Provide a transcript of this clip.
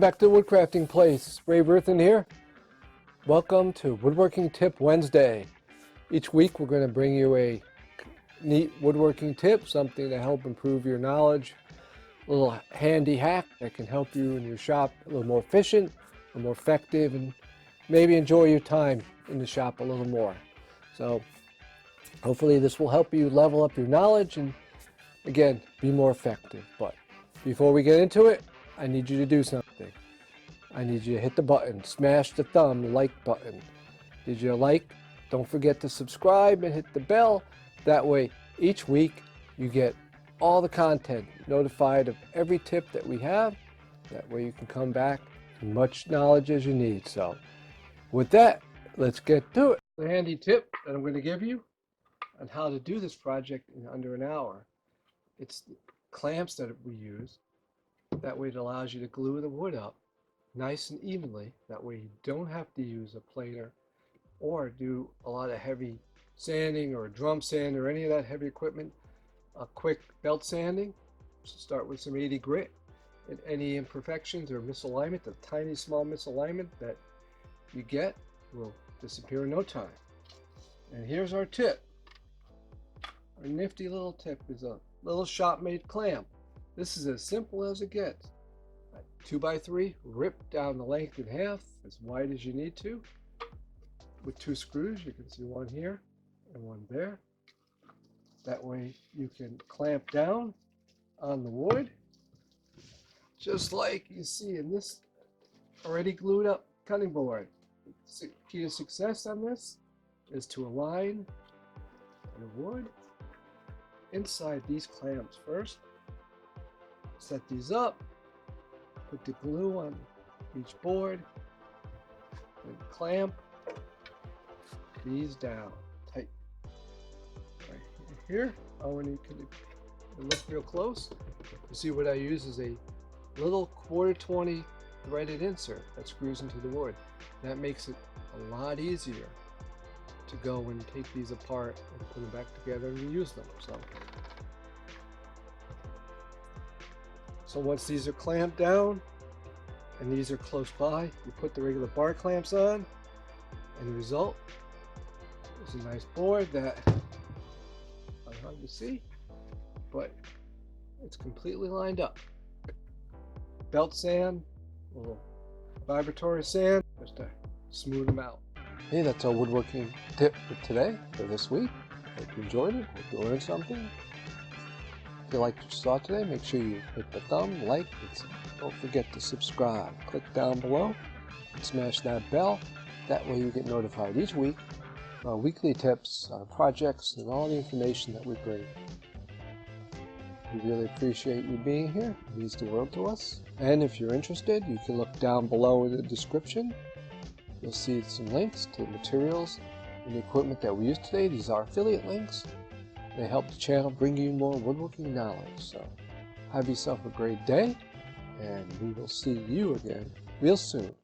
Welcome back to the Woodcrafting Place. Ray Berthen here. Welcome to Woodworking Tip Wednesday. Each week we're going to bring you a neat woodworking tip, something to help improve your knowledge, a little handy hack that can help you in your shop a little more efficient, a little more effective, and maybe enjoy your time in the shop a little more. So hopefully this will help you level up your knowledge and, again, be more effective. But before we get into it, I need you to do something. I need you to hit the button, smash the like button. Did you like? Don't forget to subscribe and hit the bell. That way, each week you get all the content, notified of every tip that we have. That way you can come back with as much knowledge as you need. So with that, let's get to it. The handy tip that I'm going to give you on how to do this project in under an hour. It's the clamps that we use. That way it allows you to glue the wood up nice and evenly. That way you don't have to use a planer or do a lot of heavy sanding or drum sand or any of that heavy equipment. A quick belt sanding. Start with some 80 grit, and any imperfections or misalignment, the tiny small misalignment that you get will disappear in no time. And here's our tip. Our nifty little tip is a little shop-made clamp. This is as simple as it gets. 2x3, rip down the length in half, as wide as you need to. With 2 screws, you can see one here and one there. That way you can clamp down on the wood, just like you see in this already glued up cutting board. The key to success on this is to align the wood inside these clamps first. Set these up, put the glue on each board, and clamp these down tight. Right here, when you can look real close, you see what I use is a little 1/4-20 threaded insert that screws into the wood. That makes it a lot easier to go and take these apart and put them back together and use them. So once these are clamped down and these are close by, you put the regular bar clamps on, and the result is a nice board that is hard to see, but it's completely lined up. Belt sand, a little vibratory sand, just to smooth them out. Hey, that's our woodworking tip for today, for this week. Hope you enjoyed it. Hope you learned something. If you liked what you saw today, make sure you hit the like, and don't forget to subscribe. Click down below and smash that bell. That way you get notified each week of our weekly tips, our projects, and all the information that we bring. We really appreciate you being here. It means the world to us. And if you're interested, you can look down below in the description. You'll see some links to the materials and the equipment that we used today. These are affiliate links. They help the channel bring you more woodworking knowledge. So have yourself a great day, and we will see you again real soon.